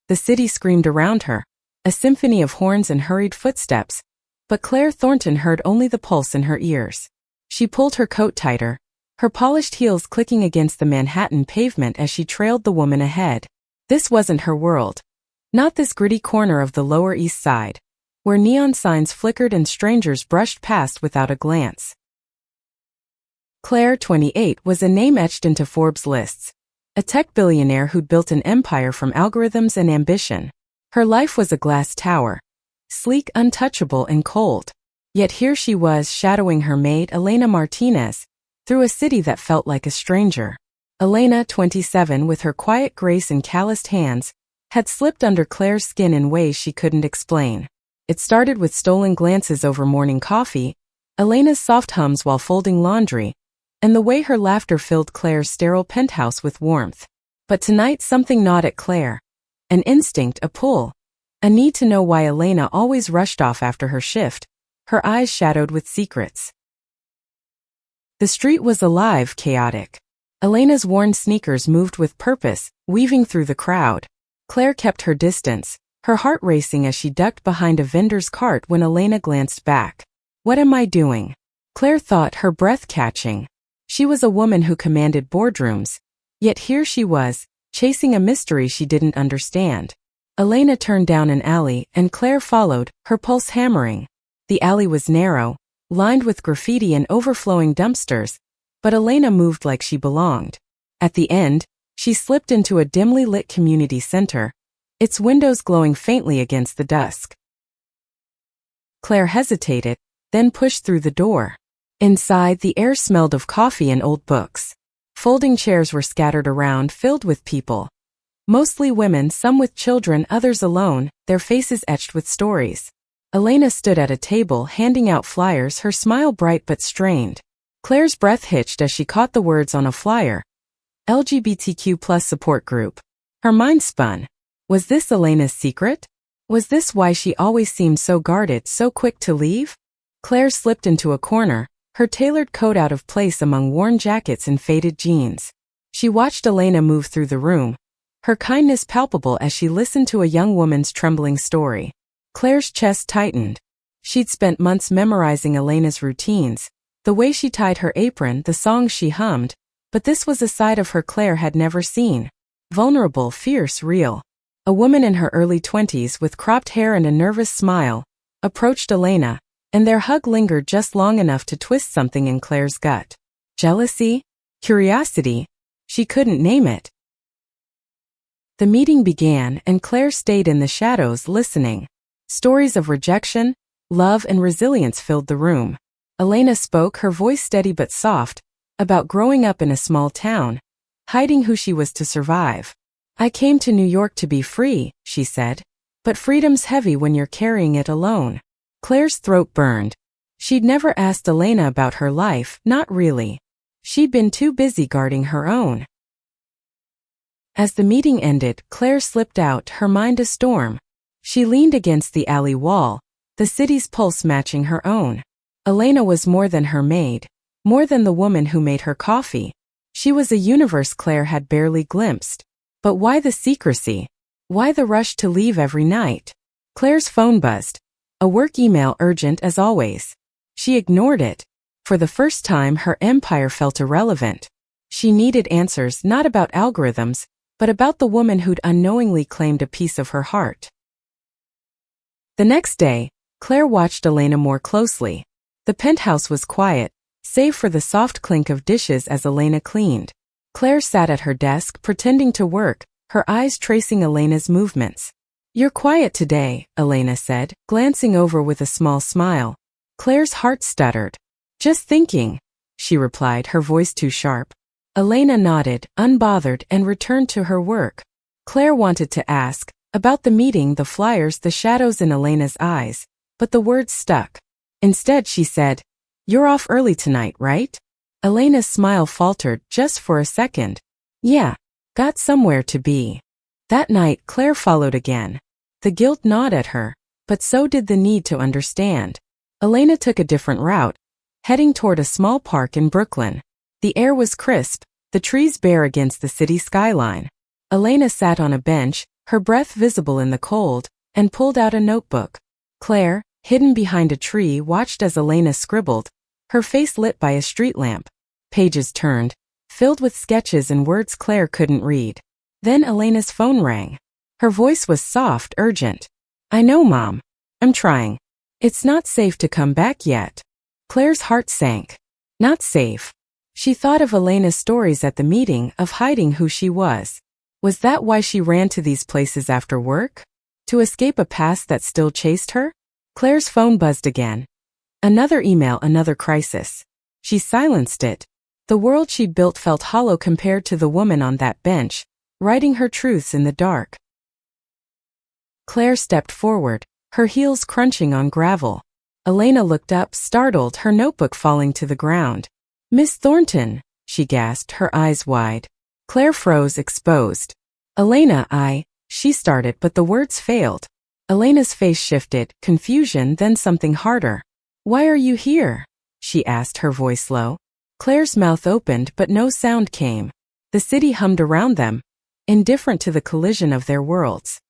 The city screamed around her, a symphony of horns and hurried footsteps, but Claire Thornton heard only the pulse in her ears. She pulled her coat tighter, her polished heels clicking against the Manhattan pavement as she trailed the woman ahead. This wasn't her world. Not this gritty corner of the Lower East Side, where neon signs flickered and strangers brushed past without a glance. Claire, 28, was a name etched into Forbes lists, a tech billionaire who'd built an empire from algorithms and ambition. Her life was a glass tower, sleek, untouchable, and cold. Yet here she was shadowing her maid, Elena Martinez, through a city that felt like a stranger. Elena, 27, with her quiet grace and calloused hands, had slipped under Claire's skin in ways she couldn't explain. It started with stolen glances over morning coffee, Elena's soft hums while folding laundry, and the way her laughter filled Claire's sterile penthouse with warmth. But tonight something gnawed at Claire. An instinct, a pull. A need to know why Elena always rushed off after her shift, her eyes shadowed with secrets. The street was alive, chaotic. Elena's worn sneakers moved with purpose, weaving through the crowd. Claire kept her distance, her heart racing as she ducked behind a vendor's cart when Elena glanced back. What am I doing? Claire thought, her breath catching. She was a woman who commanded boardrooms, yet here she was, chasing a mystery she didn't understand. Elena turned down an alley, and Claire followed, her pulse hammering. The alley was narrow, lined with graffiti and overflowing dumpsters, but Elena moved like she belonged. At the end, she slipped into a dimly lit community center, its windows glowing faintly against the dusk. Claire hesitated, then pushed through the door. Inside, the air smelled of coffee and old books. Folding chairs were scattered around, filled with people. Mostly women, some with children, others alone, their faces etched with stories. Elena stood at a table, handing out flyers, her smile bright but strained. Claire's breath hitched as she caught the words on a flyer. LGBTQ+ support group. Her mind spun. Was this Elena's secret? Was this why she always seemed so guarded, so quick to leave? Claire slipped into a corner, her tailored coat out of place among worn jackets and faded jeans. She watched Elena move through the room, her kindness palpable as she listened to a young woman's trembling story. Claire's chest tightened. She'd spent months memorizing Elena's routines, the way she tied her apron, the songs she hummed, but this was a side of her Claire had never seen. Vulnerable, fierce, real. A woman in her early 20s with cropped hair and a nervous smile approached Elena, and their hug lingered just long enough to twist something in Claire's gut. Jealousy? Curiosity? She couldn't name it. The meeting began, and Claire stayed in the shadows listening. Stories of rejection, love, and resilience filled the room. Elena spoke, her voice steady but soft, about growing up in a small town, hiding who she was to survive. I came to New York to be free, she said, but freedom's heavy when you're carrying it alone. Claire's throat burned. She'd never asked Elena about her life, not really. She'd been too busy guarding her own. As the meeting ended, Claire slipped out, her mind a storm. She leaned against the alley wall, the city's pulse matching her own. Elena was more than her maid, more than the woman who made her coffee. She was a universe Claire had barely glimpsed. But why the secrecy? Why the rush to leave every night? Claire's phone buzzed. A work email, urgent as always. She ignored it. For the first time, her empire felt irrelevant. She needed answers not about algorithms, but about the woman who'd unknowingly claimed a piece of her heart. The next day, Claire watched Elena more closely. The penthouse was quiet, save for the soft clink of dishes as Elena cleaned. Claire sat at her desk, pretending to work, her eyes tracing Elena's movements. You're quiet today, Elena said, glancing over with a small smile. Claire's heart stuttered. Just thinking, she replied, her voice too sharp. Elena nodded, unbothered, and returned to her work. Claire wanted to ask about the meeting, the flyers, the shadows in Elena's eyes, but the words stuck. Instead, she said, You're off early tonight, right? Elena's smile faltered just for a second. Yeah, got somewhere to be. That night, Claire followed again. The guilt gnawed at her, but so did the need to understand. Elena took a different route, heading toward a small park in Brooklyn. The air was crisp, the trees bare against the city skyline. Elena sat on a bench, her breath visible in the cold, and pulled out a notebook. Claire, hidden behind a tree, watched as Elena scribbled, her face lit by a street lamp. Pages turned, filled with sketches and words Claire couldn't read. Then Elena's phone rang. Her voice was soft, urgent. "I know, Mom. I'm trying. It's not safe to come back yet." Claire's heart sank. Not safe. She thought of Elena's stories at the meeting, of hiding who she was. Was that why she ran to these places after work? To escape a past that still chased her? Claire's phone buzzed again. Another email, another crisis. She silenced it. The world she'd built felt hollow compared to the woman on that bench, writing her truths in the dark. Claire stepped forward, her heels crunching on gravel. Elena looked up, startled, her notebook falling to the ground. "Miss Thornton," she gasped, her eyes wide. Claire froze, exposed. "Elena, she started, but the words failed. Elena's face shifted, confusion, then something harder. "Why are you here?" she asked, her voice low. Claire's mouth opened, but no sound came. The city hummed around them, indifferent to the collision of their worlds.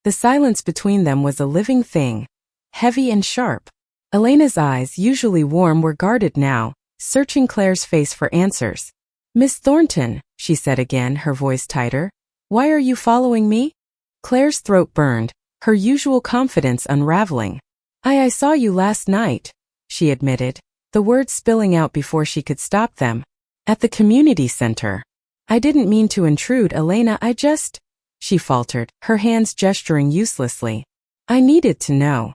The silence between them was a living thing, heavy and sharp. Elena's eyes, usually warm, were guarded now, searching Claire's face for answers. "Miss Thornton," she said again, her voice tighter. "Why are you following me?" Claire's throat burned, her usual confidence unraveling. I saw you last night," she admitted, the words spilling out before she could stop them. "At the community center. I didn't mean to intrude, Elena, she faltered, her hands gesturing uselessly. "I needed to know."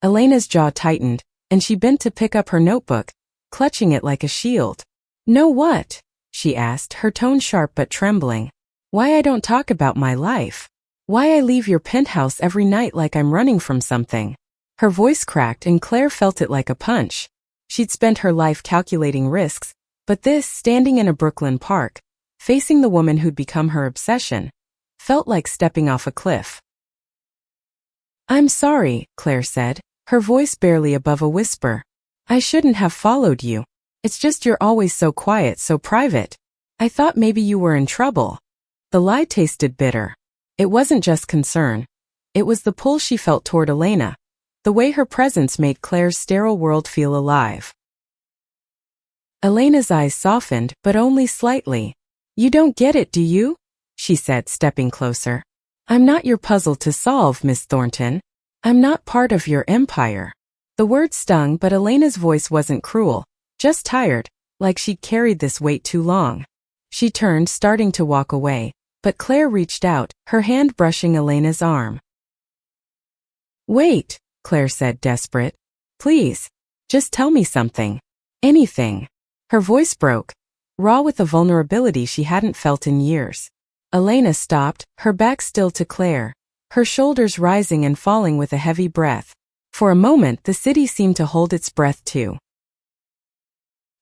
Elena's jaw tightened, and she bent to pick up her notebook, clutching it like a shield. "Know what?" she asked, her tone sharp but trembling. "Why I don't talk about my life? Why I leave your penthouse every night like I'm running from something?" Her voice cracked and Claire felt it like a punch. She'd spent her life calculating risks, but this, standing in a Brooklyn park, facing the woman who'd become her obsession, felt like stepping off a cliff. "I'm sorry," Claire said, her voice barely above a whisper. "I shouldn't have followed you. It's just you're always so quiet, so private. I thought maybe you were in trouble." The lie tasted bitter. It wasn't just concern. It was the pull she felt toward Elena, the way her presence made Claire's sterile world feel alive. Elena's eyes softened, but only slightly. "You don't get it, do you?" she said, stepping closer. "I'm not your puzzle to solve, Miss Thornton. I'm not part of your empire." The words stung, but Elena's voice wasn't cruel, just tired, like she'd carried this weight too long. She turned, starting to walk away, but Claire reached out, her hand brushing Elena's arm. "Wait," Claire said, desperate. "Please, just tell me something. Anything." Her voice broke, raw with a vulnerability she hadn't felt in years. Elena stopped, her back still to Claire, her shoulders rising and falling with a heavy breath. For a moment, the city seemed to hold its breath too.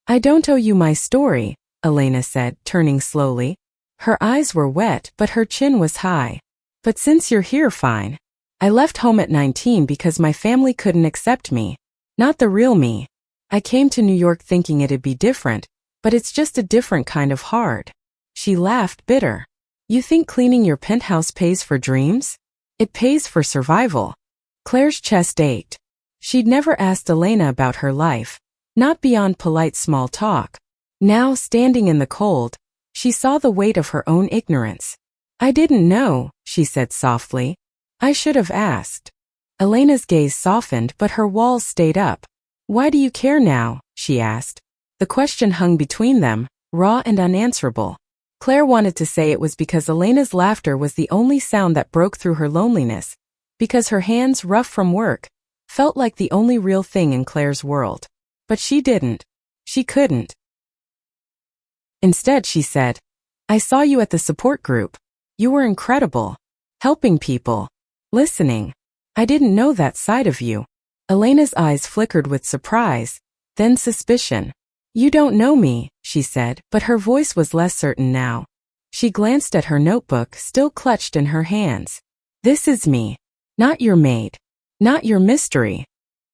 "I don't owe you my story," Elena said, turning slowly. Her eyes were wet, but her chin was high. "But since you're here, fine. I left home at 19 because my family couldn't accept me. Not the real me. I came to New York thinking it'd be different, but it's just a different kind of hard." She laughed, bitter. "You think cleaning your penthouse pays for dreams? It pays for survival." Claire's chest ached. She'd never asked Elena about her life, not beyond polite small talk. Now, standing in the cold, she saw the weight of her own ignorance. "I didn't know," she said softly. "I should have asked." Elena's gaze softened, but her walls stayed up. "Why do you care now?" she asked. The question hung between them, raw and unanswerable. Claire wanted to say it was because Elena's laughter was the only sound that broke through her loneliness, because her hands, rough from work, felt like the only real thing in Claire's world. But she didn't. She couldn't. Instead, she said, "I saw you at the support group. You were incredible. Helping people. Listening. I didn't know that side of you." Elena's eyes flickered with surprise, then suspicion. "You don't know me," she said, but her voice was less certain now. She glanced at her notebook, still clutched in her hands. "This is me. Not your maid. Not your mystery."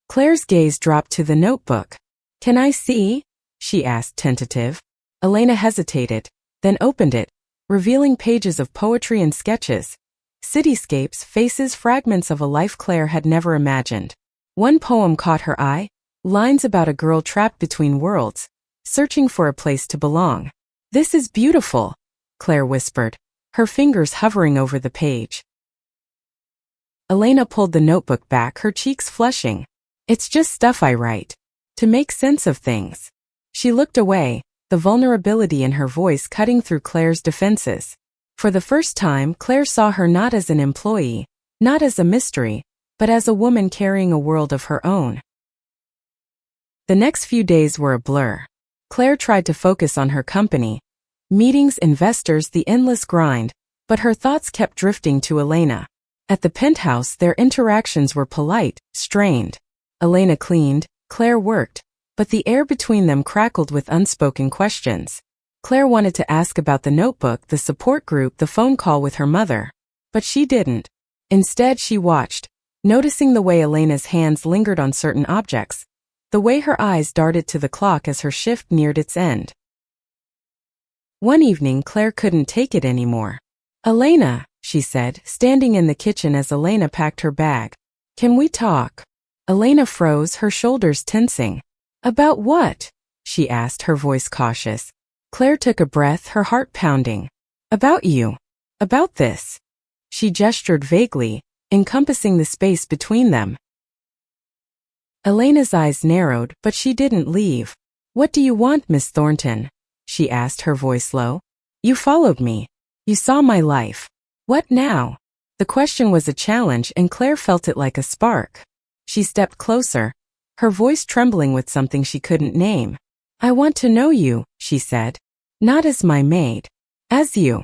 Claire's gaze dropped to the notebook. "Can I see?" she asked, tentative. Elena hesitated, then opened it, revealing pages of poetry and sketches, cityscapes, faces, fragments of a life Claire had never imagined. One poem caught her eye, lines about a girl trapped between worlds, searching for a place to belong. "This is beautiful," Claire whispered, her fingers hovering over the page. Elena pulled the notebook back, her cheeks flushing. "It's just stuff I write. To make sense of things." She looked away, the vulnerability in her voice cutting through Claire's defenses. For the first time, Claire saw her not as an employee, not as a mystery, but as a woman carrying a world of her own. The next few days were a blur. Claire tried to focus on her company, meetings, investors, the endless grind, but her thoughts kept drifting to Elena. At the penthouse, their interactions were polite, strained. Elena cleaned, Claire worked, but the air between them crackled with unspoken questions. Claire wanted to ask about the notebook, the support group, the phone call with her mother. But she didn't. Instead, she watched, noticing the way Elena's hands lingered on certain objects, the way her eyes darted to the clock as her shift neared its end. One evening, Claire couldn't take it anymore. "Elena," she said, standing in the kitchen as Elena packed her bag. "Can we talk?" Elena froze, her shoulders tensing. "About what?" she asked, her voice cautious. Claire took a breath, her heart pounding. "About you. About this." She gestured vaguely, encompassing the space between them. Elena's eyes narrowed, but she didn't leave. "What do you want, Miss Thornton?" she asked, her voice low. "You followed me. You saw my life. What now?" The question was a challenge, and Claire felt it like a spark. She stepped closer, her voice trembling with something she couldn't name. "I want to know you," she said. "Not as my maid. As you."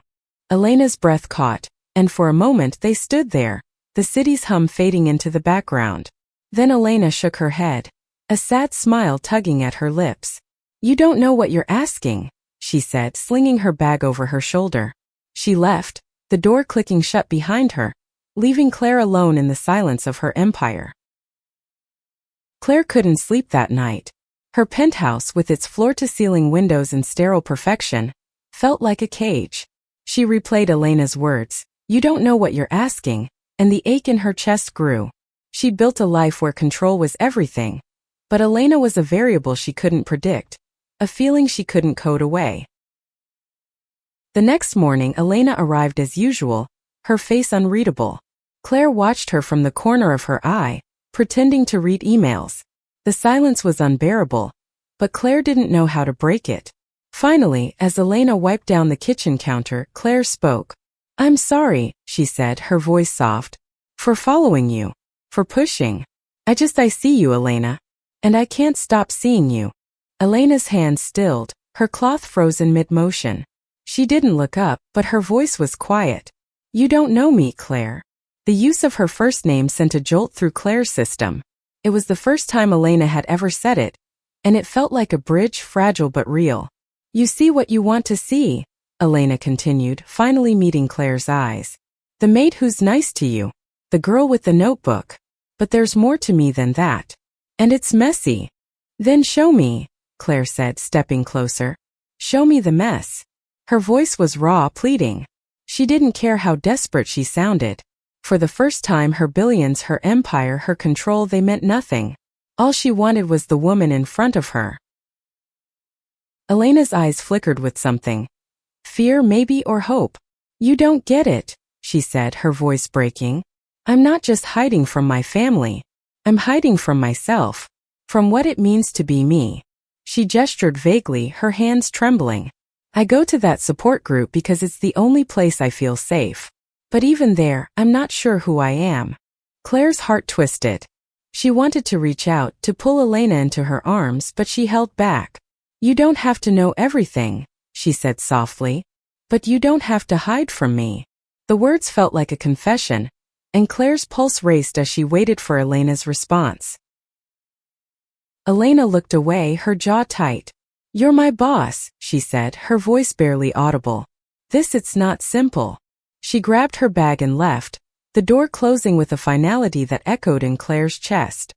Elena's breath caught, and for a moment they stood there, the city's hum fading into the background. Then Elena shook her head, a sad smile tugging at her lips. "You don't know what you're asking," she said, slinging her bag over her shoulder. She left, the door clicking shut behind her, leaving Claire alone in the silence of her empire. Claire couldn't sleep that night. Her penthouse, with its floor-to-ceiling windows and sterile perfection, felt like a cage. She replayed Elena's words, "You don't know what you're asking," and the ache in her chest grew. She'd built a life where control was everything, but Elena was a variable she couldn't predict, a feeling she couldn't code away. The next morning, Elena arrived as usual, her face unreadable. Claire watched her from the corner of her eye, pretending to read emails. The silence was unbearable, but Claire didn't know how to break it. Finally, as Elena wiped down the kitchen counter, Claire spoke. "I'm sorry," she said, her voice soft, "for following you, for pushing. I see you, Elena, and I can't stop seeing you." Elena's hands stilled, her cloth frozen mid-motion. She didn't look up, but her voice was quiet. "You don't know me, Claire." The use of her first name sent a jolt through Claire's system. It was the first time Elena had ever said it, and it felt like a bridge, fragile but real. "You see what you want to see," Elena continued, finally meeting Claire's eyes. "The maid who's nice to you, the girl with the notebook. But there's more to me than that. And it's messy." "Then show me," Claire said, stepping closer. "Show me the mess." Her voice was raw, pleading. She didn't care how desperate she sounded. For the first time, her billions, her empire, her control, they meant nothing. All she wanted was the woman in front of her. Elena's eyes flickered with something. Fear, maybe, or hope. "You don't get it," she said, her voice breaking. "I'm not just hiding from my family. I'm hiding from myself. From what it means to be me." She gestured vaguely, her hands trembling. "I go to that support group because it's the only place I feel safe. But even there, I'm not sure who I am." Claire's heart twisted. She wanted to reach out, to pull Elena into her arms, but she held back. "You don't have to know everything," she said softly. "But you don't have to hide from me." The words felt like a confession, and Claire's pulse raced as she waited for Elena's response. Elena looked away, her jaw tight. "You're my boss," she said, her voice barely audible. It's not simple." She grabbed her bag and left, the door closing with a finality that echoed in Claire's chest.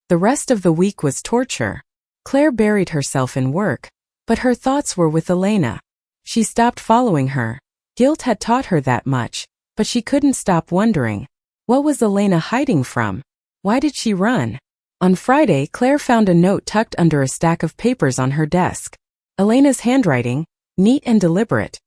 The rest of the week was torture. Claire buried herself in work, but her thoughts were with Elena. She stopped following her. Guilt had taught her that much, but she couldn't stop wondering. What was Elena hiding from? Why did she run? On Friday, Claire found a note tucked under a stack of papers on her desk. Elena's handwriting, neat and deliberate.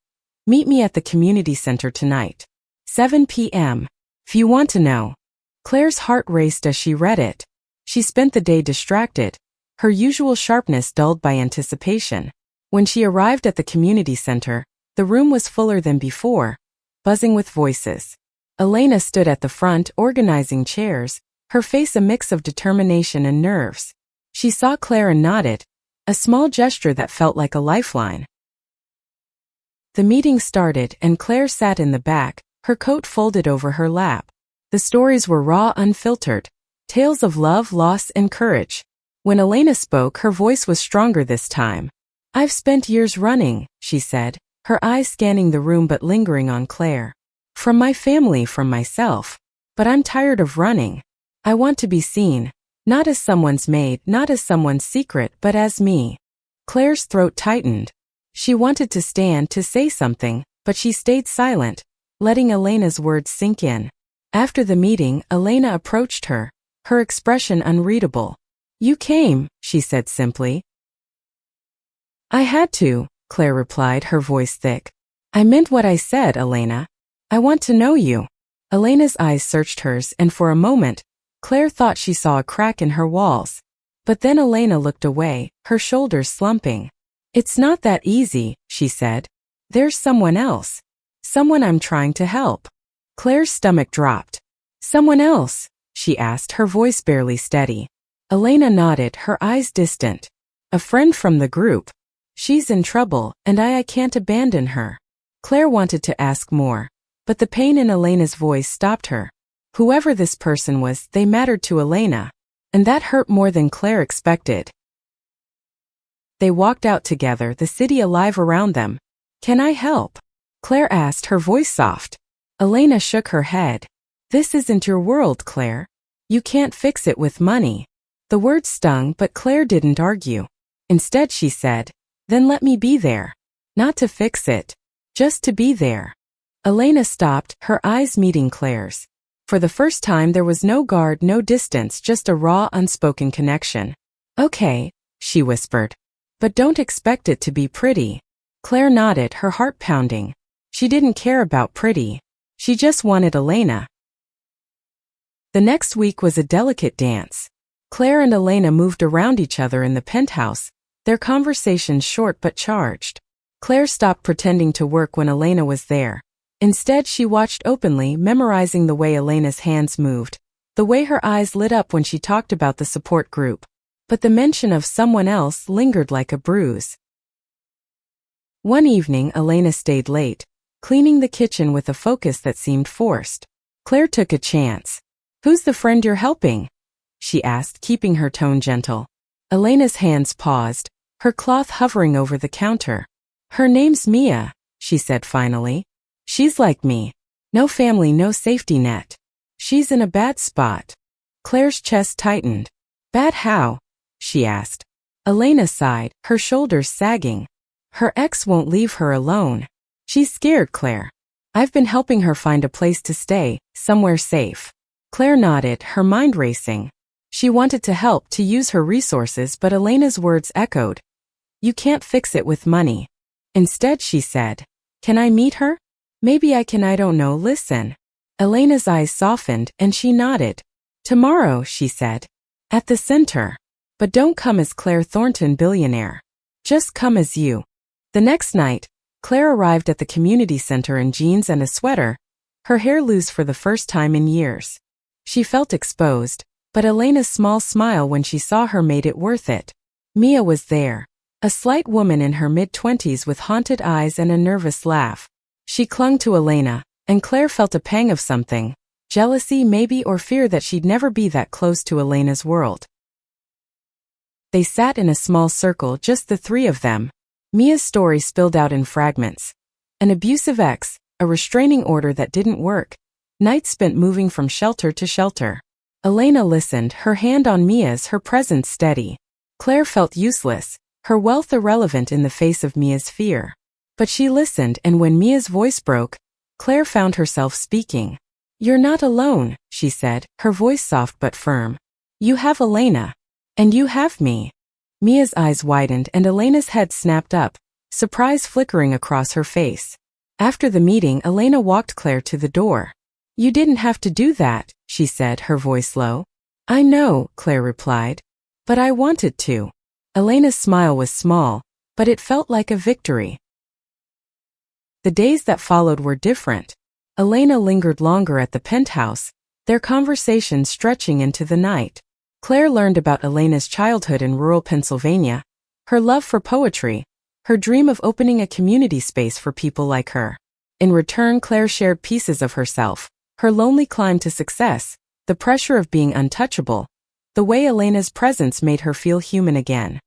Meet me at the community center tonight. 7 p.m. If you want to know. Claire's heart raced as she read it. She spent the day distracted, her usual sharpness dulled by anticipation. When she arrived at the community center, the room was fuller than before, buzzing with voices. Elena stood at the front organizing chairs, her face a mix of determination and nerves. She saw Claire and nodded, a small gesture that felt like a lifeline. The meeting started and Claire sat in the back, her coat folded over her lap. The stories were raw, unfiltered, tales of love, loss, and courage. When Elena spoke, her voice was stronger this time. I've spent years running, she said, her eyes scanning the room but lingering on Claire. From my family, from myself. But I'm tired of running. I want to be seen, not as someone's maid, not as someone's secret, but as me. Claire's throat tightened. She wanted to stand, to say something, but she stayed silent, letting Elena's words sink in. After the meeting, Elena approached her, her expression unreadable. You came, she said simply. I had to, Claire replied, her voice thick. I meant what I said, Elena. I want to know you. Elena's eyes searched hers, and for a moment, Claire thought she saw a crack in her walls. But then Elena looked away, her shoulders slumping. It's not that easy, she said. There's someone else. Someone I'm trying to help. Claire's stomach dropped. Someone else? She asked, her voice barely steady. Elena nodded, her eyes distant. A friend from the group. She's in trouble, and I can't abandon her. Claire wanted to ask more, but the pain in Elena's voice stopped her. Whoever this person was, they mattered to Elena, and that hurt more than Claire expected. They walked out together, the city alive around them. Can I help? Claire asked, her voice soft. Elena shook her head. This isn't your world, Claire. You can't fix it with money. The words stung, but Claire didn't argue. Instead, she said, then let me be there. Not to fix it, just to be there. Elena stopped, her eyes meeting Claire's. For the first time there was no guard, no distance, just a raw, unspoken connection. Okay, she whispered. But don't expect it to be pretty. Claire nodded, her heart pounding. She didn't care about pretty. She just wanted Elena. The next week was a delicate dance. Claire and Elena moved around each other in the penthouse, their conversations short but charged. Claire stopped pretending to work when Elena was there. Instead, she watched openly, memorizing the way Elena's hands moved, the way her eyes lit up when she talked about the support group. But the mention of someone else lingered like a bruise. One evening, Elena stayed late, cleaning the kitchen with a focus that seemed forced. Claire took a chance. Who's the friend you're helping? She asked, keeping her tone gentle. Elena's hands paused, her cloth hovering over the counter. Her name's Mia, she said finally. She's like me. No family, no safety net. She's in a bad spot. Claire's chest tightened. Bad how? She asked. Elena sighed, her shoulders sagging. Her ex won't leave her alone. She's scared, Claire. I've been helping her find a place to stay, somewhere safe. Claire nodded, her mind racing. She wanted to help, to use her resources, but Elena's words echoed. You can't fix it with money. Instead, she said, can I meet her? Maybe I can, I don't know, listen. Elena's eyes softened, and she nodded. Tomorrow, she said. At the center. But don't come as Claire Thornton Billionaire. Just come as you. The next night, Claire arrived at the community center in jeans and a sweater, her hair loose for the first time in years. She felt exposed, but Elena's small smile when she saw her made it worth it. Mia was there, a slight woman in her mid-20s with haunted eyes and a nervous laugh. She clung to Elena, and Claire felt a pang of something, jealousy maybe, or fear that she'd never be that close to Elena's world. They sat in a small circle, just the three of them. Mia's story spilled out in fragments. An abusive ex, a restraining order that didn't work, nights spent moving from shelter to shelter. Elena listened, her hand on Mia's, her presence steady. Claire felt useless, her wealth irrelevant in the face of Mia's fear. But she listened, and when Mia's voice broke, Claire found herself speaking. "You're not alone," she said, her voice soft but firm. "You have Elena. And you have me." Mia's eyes widened and Elena's head snapped up, surprise flickering across her face. After the meeting, Elena walked Claire to the door. "You didn't have to do that," she said, her voice low. "I know," Claire replied. "But I wanted to." Elena's smile was small, but it felt like a victory. The days that followed were different. Elena lingered longer at the penthouse, their conversation stretching into the night. Claire learned about Elena's childhood in rural Pennsylvania, her love for poetry, her dream of opening a community space for people like her. In return, Claire shared pieces of herself, her lonely climb to success, the pressure of being untouchable, the way Elena's presence made her feel human again.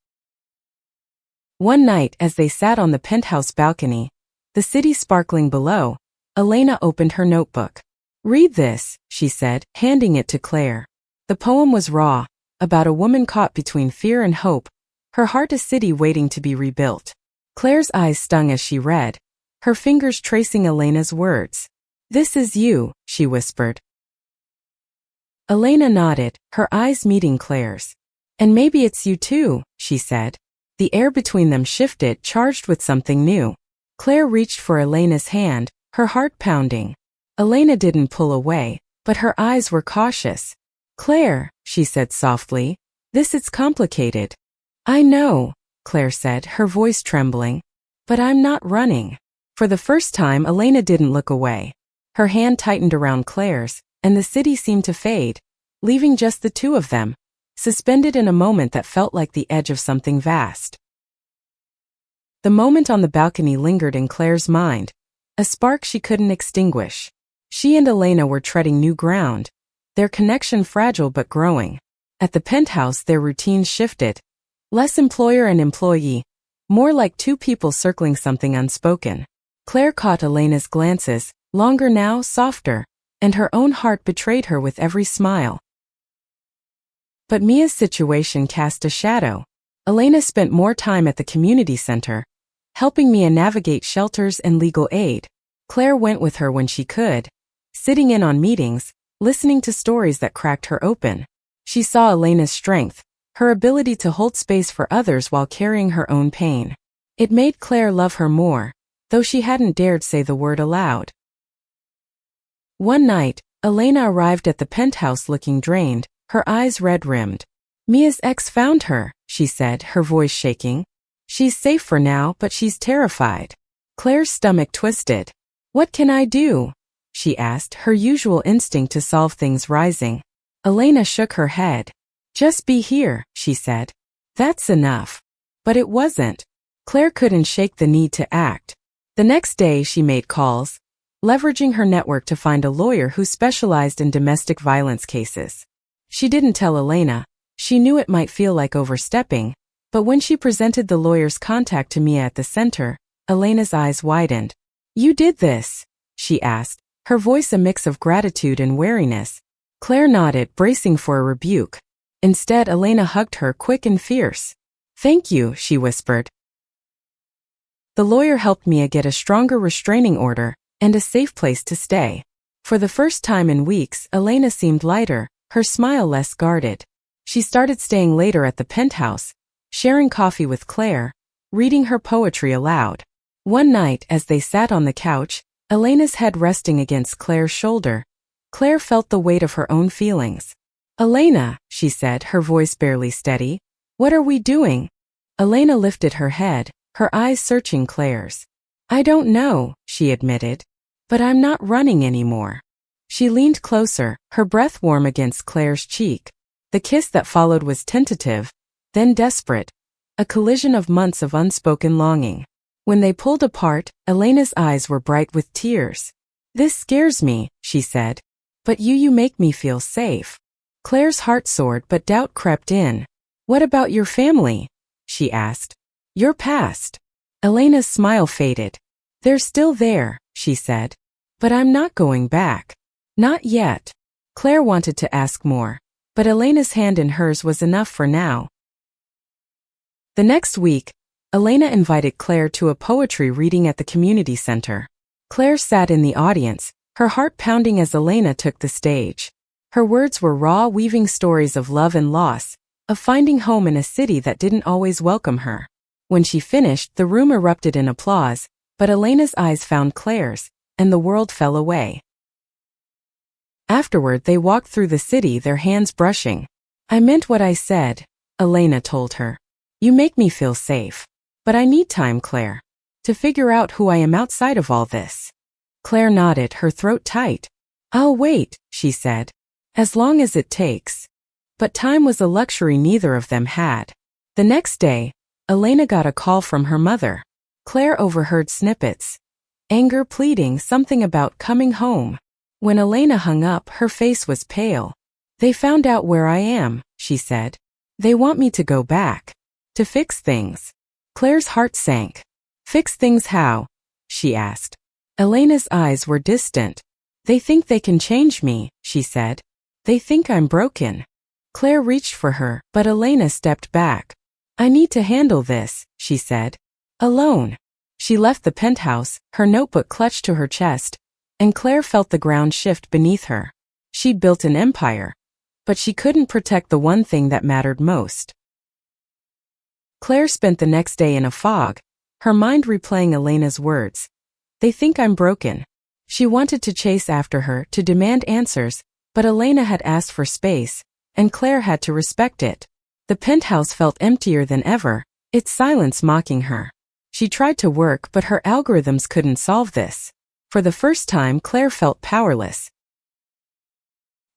One night, as they sat on the penthouse balcony, the city sparkling below, Elena opened her notebook. "Read this," she said, handing it to Claire. The poem was raw, about a woman caught between fear and hope, her heart a city waiting to be rebuilt. Claire's eyes stung as she read, her fingers tracing Elena's words. "This is you," she whispered. Elena nodded, her eyes meeting Claire's. "And maybe it's you too," she said. The air between them shifted, charged with something new. Claire reached for Elena's hand, her heart pounding. Elena didn't pull away, but her eyes were cautious. "Claire," she said softly, "this is complicated." "I know," Claire said, her voice trembling. "But I'm not running." For the first time, Elena didn't look away. Her hand tightened around Claire's, and the city seemed to fade, leaving just the two of them, suspended in a moment that felt like the edge of something vast. The moment on the balcony lingered in Claire's mind, a spark she couldn't extinguish. She and Elena were treading new ground, their connection fragile but growing. At the penthouse, their routines shifted, less employer and employee, more like two people circling something unspoken. Claire caught Elena's glances, longer now, softer, and her own heart betrayed her with every smile. But Mia's situation cast a shadow. Elena spent more time at the community center, helping Mia navigate shelters and legal aid. Claire went with her when she could, sitting in on meetings, listening to stories that cracked her open. She saw Elena's strength, her ability to hold space for others while carrying her own pain. It made Claire love her more, though she hadn't dared say the word aloud. One night, Elena arrived at the penthouse looking drained, her eyes red-rimmed. "Mia's ex found her," she said, her voice shaking. "She's safe for now, but she's terrified." Claire's stomach twisted. "What can I do?" she asked, her usual instinct to solve things rising. Elena shook her head. "Just be here," she said. "That's enough." But it wasn't. Claire couldn't shake the need to act. The next day she made calls, leveraging her network to find a lawyer who specialized in domestic violence cases. She didn't tell Elena. She knew it might feel like overstepping, but when she presented the lawyer's contact to Mia at the center, Elena's eyes widened. "You did this?" she asked, her voice a mix of gratitude and wariness. Claire nodded, bracing for a rebuke. Instead, Elena hugged her, quick and fierce. "Thank you," she whispered. The lawyer helped Mia get a stronger restraining order and a safe place to stay. For the first time in weeks, Elena seemed lighter, her smile less guarded. She started staying later at the penthouse, sharing coffee with Claire, reading her poetry aloud. One night, as they sat on the couch, Elena's head resting against Claire's shoulder, Claire felt the weight of her own feelings. "Elena," she said, her voice barely steady, "what are we doing?" Elena lifted her head, her eyes searching Claire's. "I don't know," she admitted. "But I'm not running anymore." She leaned closer, her breath warm against Claire's cheek. The kiss that followed was tentative, then desperate, a collision of months of unspoken longing. When they pulled apart, Elena's eyes were bright with tears. "This scares me," she said. "But you make me feel safe." Claire's heart soared, but doubt crept in. "What about your family?" she asked. "Your past?" Elena's smile faded. "They're still there," she said. "But I'm not going back. Not yet." Claire wanted to ask more, but Elena's hand in hers was enough for now. The next week, Elena invited Claire to a poetry reading at the community center. Claire sat in the audience, her heart pounding as Elena took the stage. Her words were raw, weaving stories of love and loss, of finding home in a city that didn't always welcome her. When she finished, the room erupted in applause, but Elena's eyes found Claire's, and the world fell away. Afterward, they walked through the city, their hands brushing. "I meant what I said," Elena told her. "You make me feel safe. But I need time, Claire, to figure out who I am outside of all this." Claire nodded, her throat tight. "I'll wait," she said. "As long as it takes." But time was a luxury neither of them had. The next day, Elena got a call from her mother. Claire overheard snippets. Anger, pleading, something about coming home. When Elena hung up, her face was pale. "They found out where I am," she said. "They want me to go back. To fix things." Claire's heart sank. "Fix things how?" she asked. Elena's eyes were distant. "They think they can change me," she said. "They think I'm broken." Claire reached for her, but Elena stepped back. "I need to handle this," she said. "Alone." She left the penthouse, her notebook clutched to her chest, and Claire felt the ground shift beneath her. She'd built an empire, but she couldn't protect the one thing that mattered most. Claire spent the next day in a fog, her mind replaying Elena's words. "They think I'm broken." She wanted to chase after her, to demand answers, but Elena had asked for space, and Claire had to respect it. The penthouse felt emptier than ever, its silence mocking her. She tried to work, but her algorithms couldn't solve this. For the first time, Claire felt powerless.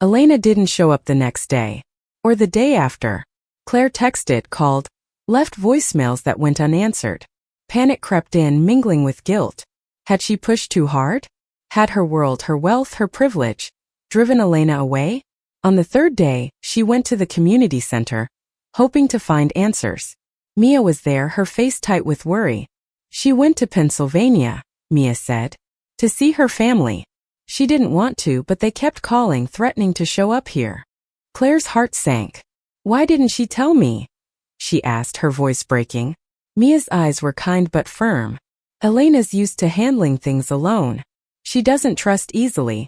Elena didn't show up the next day. Or the day after. Claire texted, called, left voicemails that went unanswered. Panic crept in, mingling with guilt. Had she pushed too hard? Had her world, her wealth, her privilege, driven Elena away? On the third day, she went to the community center, hoping to find answers. Mia was there, her face tight with worry. She went to Pennsylvania, Mia said, to see her family. She didn't want to, but they kept calling, threatening to show up here. Claire's heart sank. "Why didn't she tell me?" she asked, her voice breaking. Mia's eyes were kind but firm. "Elena's used to handling things alone. She doesn't trust easily.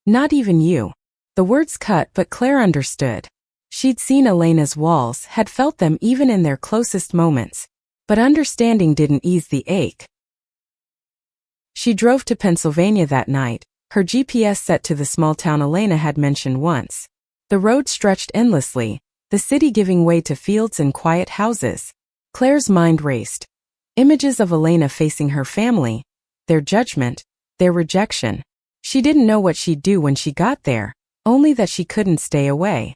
Not even you." The words cut, but Claire understood. She'd seen Elena's walls, had felt them even in their closest moments. But understanding didn't ease the ache. She drove to Pennsylvania that night, her GPS set to the small town Elena had mentioned once. The road stretched endlessly, the city giving way to fields and quiet houses. Claire's mind raced. Images of Elena facing her family, their judgment, their rejection. She didn't know what she'd do when she got there, only that she couldn't stay away.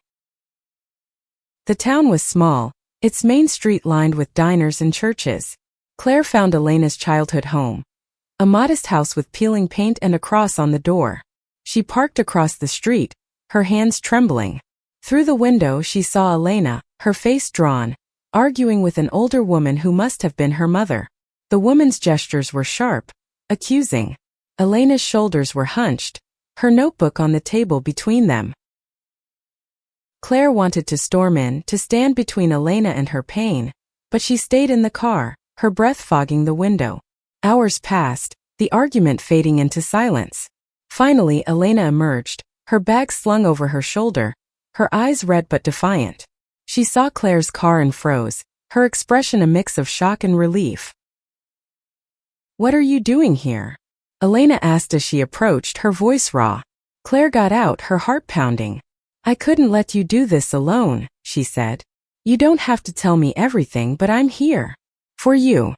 The town was small, its main street lined with diners and churches. Claire found Elena's childhood home. A modest house with peeling paint and a cross on the door. She parked across the street, her hands trembling. Through the window she saw Elena, her face drawn, arguing with an older woman who must have been her mother. The woman's gestures were sharp, accusing. Elena's shoulders were hunched, her notebook on the table between them. Claire wanted to storm in, to stand between Elena and her pain, but she stayed in the car, her breath fogging the window. Hours passed, the argument fading into silence. Finally, Elena emerged, her bag slung over her shoulder, her eyes red but defiant. She saw Claire's car and froze, her expression a mix of shock and relief. "What are you doing here?" Elena asked as she approached, her voice raw. Claire got out, her heart pounding. "I couldn't let you do this alone," she said. "You don't have to tell me everything, but I'm here. For you."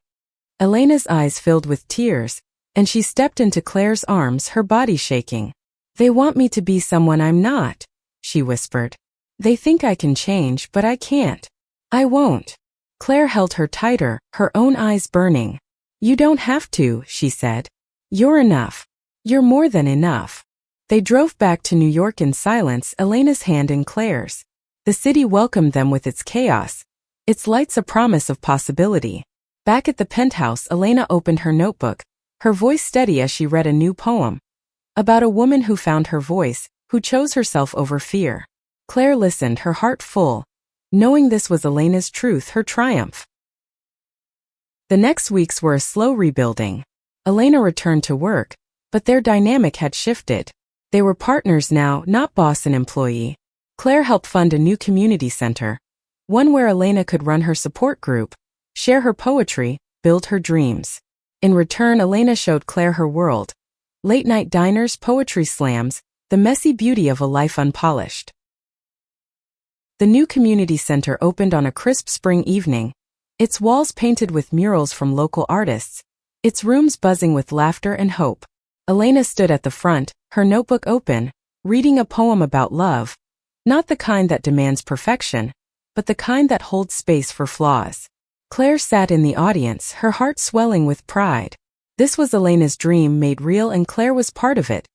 Elena's eyes filled with tears, and she stepped into Claire's arms, her body shaking. "They want me to be someone I'm not," she whispered. "They think I can change, but I can't. I won't." Claire held her tighter, her own eyes burning. "You don't have to," she said. "You're enough. You're more than enough." They drove back to New York in silence, Elena's hand in Claire's. The city welcomed them with its chaos, its lights a promise of possibility. Back at the penthouse, Elena opened her notebook, her voice steady as she read a new poem. About a woman who found her voice, who chose herself over fear. Claire listened, her heart full, knowing this was Elena's truth, her triumph. The next weeks were a slow rebuilding. Elena returned to work, but their dynamic had shifted. They were partners now, not boss and employee. Claire helped fund a new community center, one where Elena could run her support group, share her poetry, build her dreams. In return, Elena showed Claire her world. Late-night diners, poetry slams, the messy beauty of a life unpolished. The new community center opened on a crisp spring evening, its walls painted with murals from local artists, its rooms buzzing with laughter and hope. Elena stood at the front, her notebook open, reading a poem about love, not the kind that demands perfection, but the kind that holds space for flaws. Claire sat in the audience, her heart swelling with pride. This was Elena's dream made real, and Claire was part of it,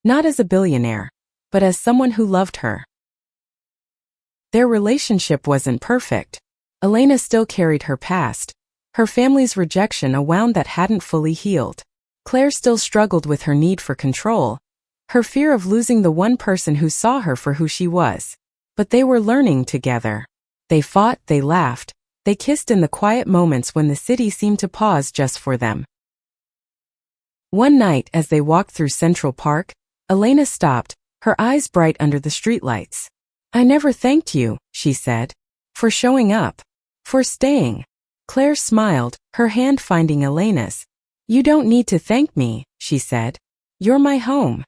not as a billionaire, but as someone who loved her. Their relationship wasn't perfect. Elena still carried her past, her family's rejection, a wound that hadn't fully healed. Claire still struggled with her need for control, her fear of losing the one person who saw her for who she was. But they were learning together. They fought, they laughed, they kissed in the quiet moments when the city seemed to pause just for them. One night, as they walked through Central Park, Elena stopped, her eyes bright under the streetlights. "I never thanked you," she said, "for showing up, for staying." Claire smiled, her hand finding Elena's. "You don't need to thank me," she said. "You're my home."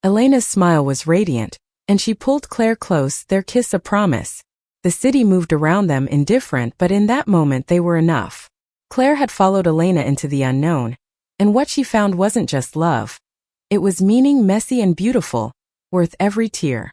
Elena's smile was radiant, and she pulled Claire close, their kiss a promise. The city moved around them, indifferent, but in that moment they were enough. Claire had followed Elena into the unknown, and what she found wasn't just love. It was meaning, messy and beautiful, worth every tear.